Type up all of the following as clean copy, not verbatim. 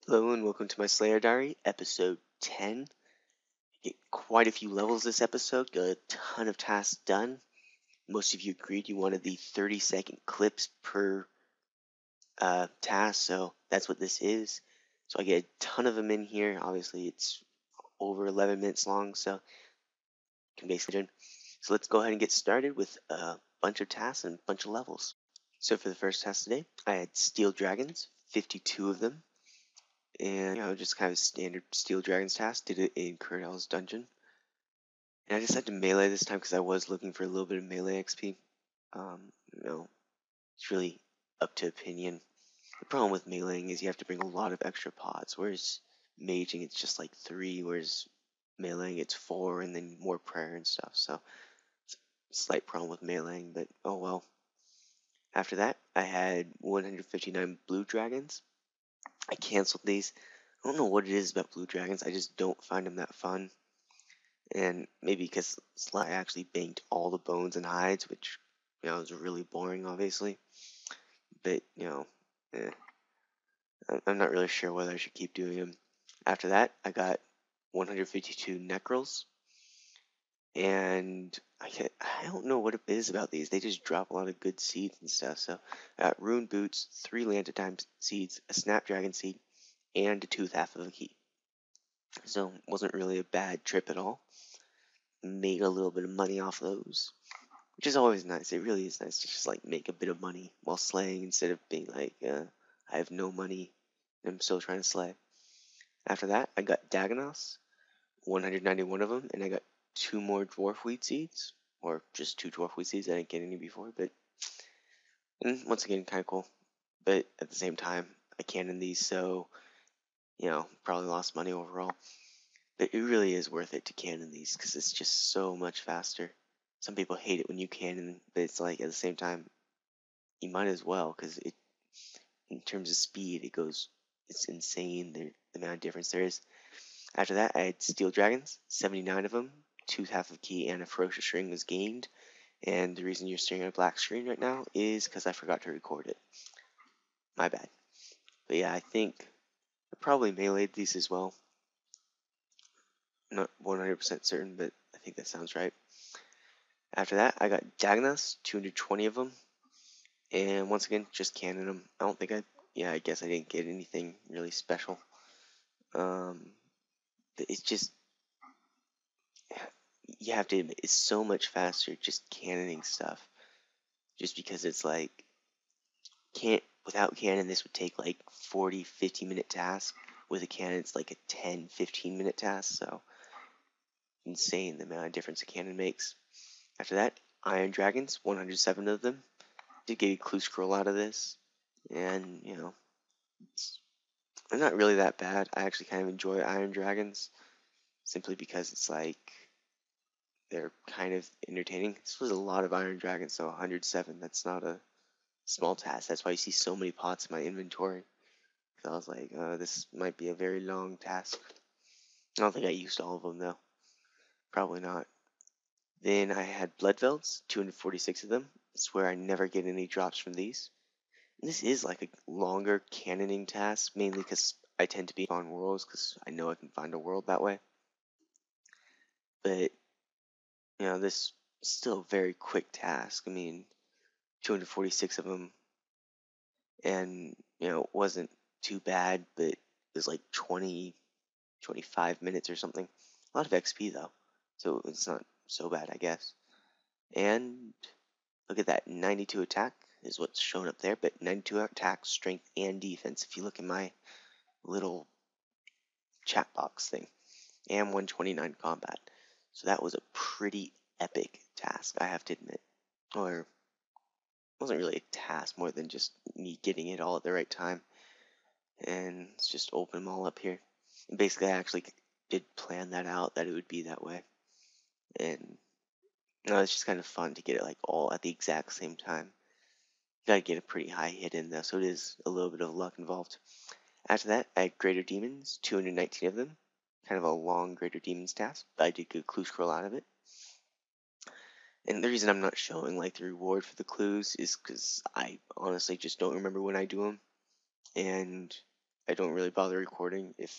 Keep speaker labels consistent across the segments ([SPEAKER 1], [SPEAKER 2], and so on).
[SPEAKER 1] Hello and welcome to my Slayer Diary, episode 10. Get quite a few levels this episode, got a ton of tasks done. Most of you agreed you wanted the 30-second clips per task, so that's what this is. So I get a ton of them in here. Obviously, it's over 11 minutes long, so you can basically. So let's go ahead and get started with a bunch of tasks and a bunch of levels. So for the first task today, I had Steel Dragons, 52 of them. And just kind of standard Steel Dragons task. Did it in Curnell's dungeon, and I decided to melee this time because I was looking for a little bit of melee XP. You know, it's really up to opinion. The problem with meleeing is you have to bring a lot of extra pots, whereas maging it's just like 3, whereas meleeing it's 4, and then more prayer and stuff. So it's a slight problem with meleeing, but oh well. After that, I had 159 blue dragons. I canceled these. I don't know what it is about blue dragons. I just don't find them that fun. And maybe because I actually banked all the bones and hides, which is really boring, obviously. But eh, I'm not really sure whether I should keep doing them. After that, I got 152 necrals, and I don't know what it is about these. They just drop a lot of good seeds and stuff. So I got rune boots, 3 Lantern seeds, a snapdragon seed, and a tooth half of a key. So it wasn't really a bad trip at all. Made a little bit of money off those, which is always nice. It really is nice to just like make a bit of money while slaying instead of being like, I have no money and I'm still trying to slay. After that, I got Dagonos, 191 of them, and I got 2 more dwarf wheat seeds, or just 2 dwarf wheat seeds. I didn't get any before, but once again, kind of cool. But at the same time, I cannoned these, so probably lost money overall. But it really is worth it to cannon these because it's just so much faster. Some people hate it when you cannon, but it's like at the same time, you might as well because it, in terms of speed, it's insane the amount of difference there is. After that, I had Steel Dragons, 79 of them, tooth half of key, and a ferocious ring was gained. And the reason you're staring at a black screen right now is because I forgot to record it. My bad. But yeah, I think I probably meleeed these as well. Not 100% certain, but I think that sounds right. After that, I got Dagnas, 220 of them. And once again, just cannon them. I don't think I guess I didn't get anything really special. It's just, you have to admit, it's so much faster just cannoning stuff. Just because it's like, without cannon, this would take like 40, 50-minute task. With a cannon, it's like a 10, 15-minute task. So, insane the amount of difference a cannon makes. After that, Iron Dragons, 107 of them. Did get a clue scroll out of this. And, they're not really that bad. I actually kind of enjoy Iron Dragons simply because it's like they're kind of entertaining. This was a lot of Iron Dragons, so 107. That's not a small task. That's why you see so many pots in my inventory. Because I was like, this might be a very long task. I don't think I used all of them though. Probably not. Then I had Bloodvelds, 246 of them. I swear I never get any drops from these. And this is like a longer cannoning task, mainly because I tend to be on worlds because I know I can find a world that way. But, this is still a very quick task. I mean, 246 of them, and, it wasn't too bad, but it was like 20, 25 minutes or something. A lot of XP though, so it's not so bad, I guess. And look at that, 92 attack is what's shown up there, but 92 attack, strength, and defense if you look at my little chat box thing, and 129 combat. So that was a pretty epic task, I have to admit. Or it wasn't really a task, more than just me getting it all at the right time. And let's just open them all up here. And basically, I actually did plan that out, that it would be that way. And it's just kind of fun to get it like all at the exact same time. You gotta get a pretty high hit in though, so it is a little bit of luck involved. After that, I had Greater Demons, 219 of them. Kind of a long Greater Demons task, but I did get a clue scroll out of it. And the reason I'm not showing like the reward for the clues is because I honestly just don't remember when I do them. And I don't really bother recording. If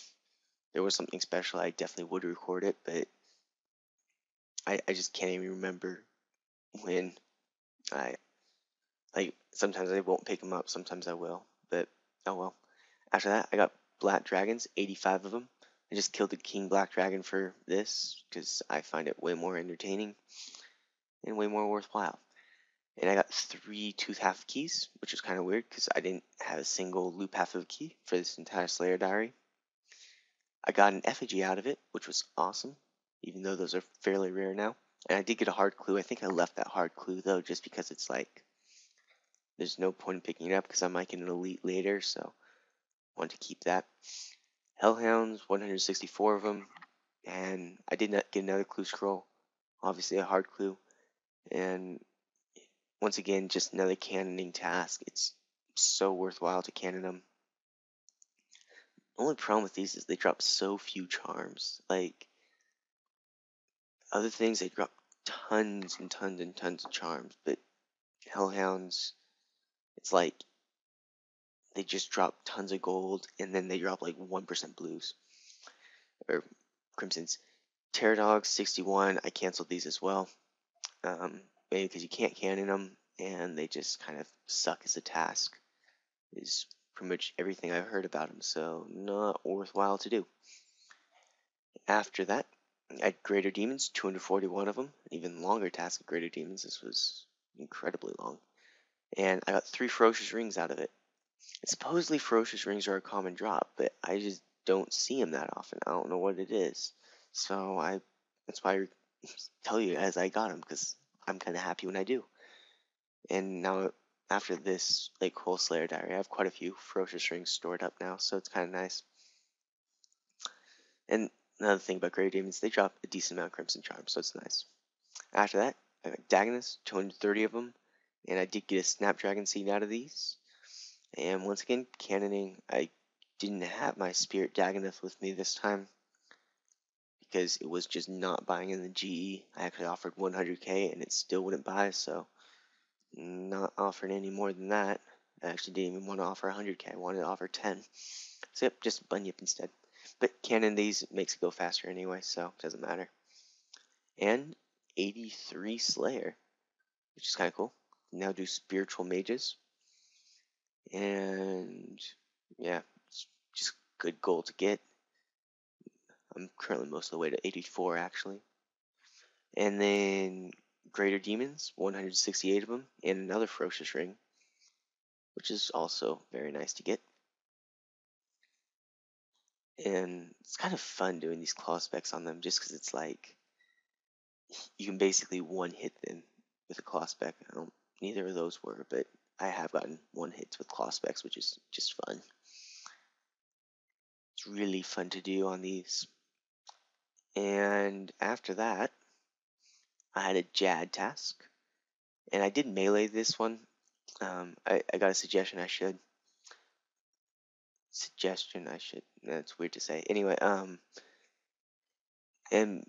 [SPEAKER 1] there was something special, I definitely would record it, but I just can't even remember when. I sometimes I won't pick them up, sometimes I will, but oh well. After that, I got black dragons, 85 of them. I just killed the king black dragon for this because I find it way more entertaining and way more worthwhile. And I got 3 tooth half keys, which is kind of weird because I didn't have a single loop half of a key for this entire Slayer diary. I got an effigy out of it, which was awesome, even though those are fairly rare now. And I did get a hard clue. I think I left that hard clue though, just because it's like there's no point in picking it up because I might get an elite later, so I want to keep that. Hellhounds, 164 of them, and I did not get another clue scroll, obviously a hard clue, and once again, just another cannoning task. It's so worthwhile to cannon them. The only problem with these is they drop so few charms. Like, other things, they drop tons and tons and tons of charms, but Hellhounds, it's like they just drop tons of gold and then they drop like 1% blues or crimsons. Terror Dogs 61, I canceled these as well. Maybe because you can't cannon them and they just kind of suck as a task. Is pretty much everything I've heard about them, so not worthwhile to do. After that, I had Greater Demons, 241 of them, an even longer task of Greater Demons. This was incredibly long. And I got 3 Ferocious Rings out of it. And supposedly Ferocious Rings are a common drop, but I just don't see them that often. I don't know what it is. So that's why I tell you as I got them, because I'm kind of happy when I do. And now after this like whole Slayer diary, I have quite a few Ferocious Rings stored up now, so it's kind of nice. And another thing about Greater Demons, they drop a decent amount of Crimson Charms, so it's nice. After that, I got Dagonus, 230 of them, and I did get a Snapdragon Seed out of these. And once again, cannoning, I didn't have my Spirit Dagonoth with me this time because it was just not buying in the GE. I actually offered 100k and it still wouldn't buy, so not offering any more than that. I actually didn't even want to offer 100k, I wanted to offer 10. So yep, just Bunyip instead. But cannon these makes it go faster anyway, so it doesn't matter. And 83 Slayer, which is kind of cool. Now do Spiritual Mages. And yeah, it's just good goal to get. I'm currently most of the way to 84 actually. And then Greater Demons, 168 of them, and another Ferocious Ring, which is also very nice to get. And it's kind of fun doing these claw specs on them just because it's like you can basically one hit them with a claw spec. Neither of those were, but I have gotten one hits with claw specs, which is just fun. It's really fun to do on these. And after that, I had a Jad task, and I did melee this one. I got a suggestion I should. That's weird to say. Anyway, and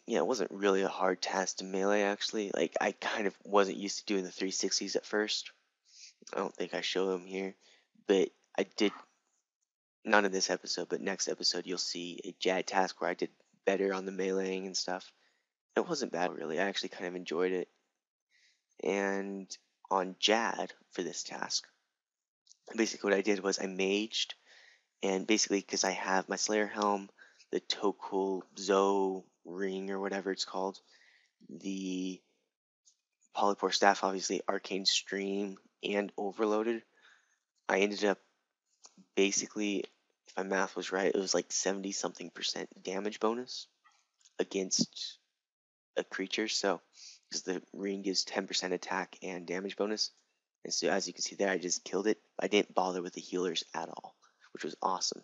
[SPEAKER 1] yeah, it wasn't really a hard task to melee actually. Like I kind of wasn't used to doing the 360s at first. I don't think I show them here, but I did. Not in this episode, but next episode you'll see a Jad task where I did better on the meleeing and stuff. It wasn't bad really. I actually kind of enjoyed it. And on Jad for this task, basically what I did was I maged, and basically because I have my Slayer helm, the Tokul Zo ring or whatever it's called, the Polypore staff, obviously Arcane Stream and Overloaded, I ended up basically, if my math was right, it was like 70 something% damage bonus against a creature. So because the ring gives 10% attack and damage bonus, and so as you can see there, I just killed it. I didn't bother with the healers at all, which was awesome.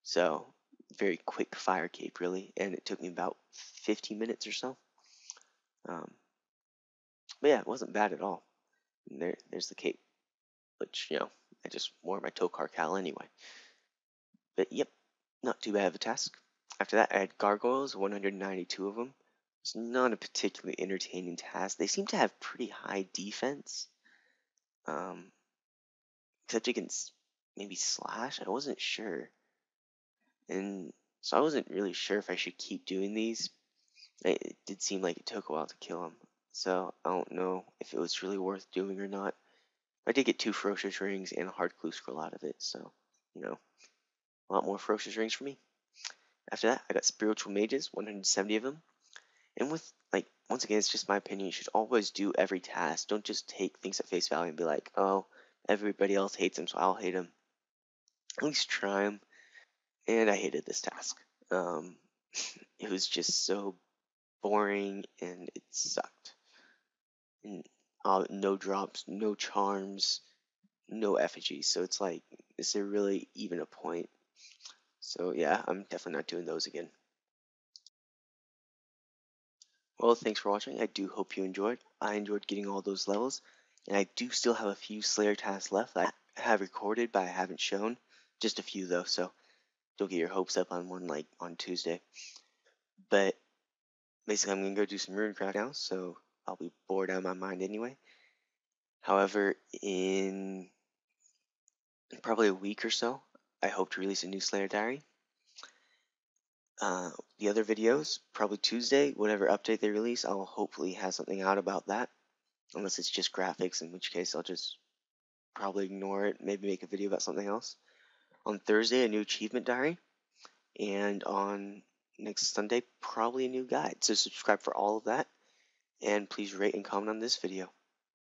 [SPEAKER 1] So very quick fire cape really, and it took me about 15 minutes or so. But yeah, it wasn't bad at all. And there's the cape, which I just wore my Tokar Cal anyway. But yep, not too bad of a task. After that, I had gargoyles, 192 of them. It's not a particularly entertaining task. They seem to have pretty high defense, except against maybe slash. I wasn't sure, and so I wasn't really sure if I should keep doing these. It did seem like it took a while to kill him, so I don't know if it was really worth doing or not. I did get 2 ferocious rings and a hard clue scroll out of it, so you know, a lot more ferocious rings for me. After that, I got spiritual mages, 170 of them. And with, like, once again, it's just my opinion. You should always do every task. Don't just take things at face value and be like, oh, everybody else hates him, so I'll hate him. At least try him. And I hated this task. Um, it was just so boring and it sucked. And no drops, no charms, no effigies. So it's like, is there really even a point? So yeah, I'm definitely not doing those again. Well, thanks for watching. I do hope you enjoyed. I enjoyed getting all those levels, and I do still have a few Slayer tasks left that I have recorded but I haven't shown. Just a few though, so don't get your hopes up on one like on Tuesday. But basically, I'm gonna go do some Runecraft now, so I'll be bored out of my mind anyway. However, in probably a week or so, I hope to release a new Slayer diary. The other videos, probably Tuesday, whatever update they release, I'll hopefully have something out about that. Unless it's just graphics, in which case I'll just probably ignore it, maybe make a video about something else. On Thursday, a new achievement diary, and on next Sunday, probably a new guide. So subscribe for all of that, and please rate and comment on this video.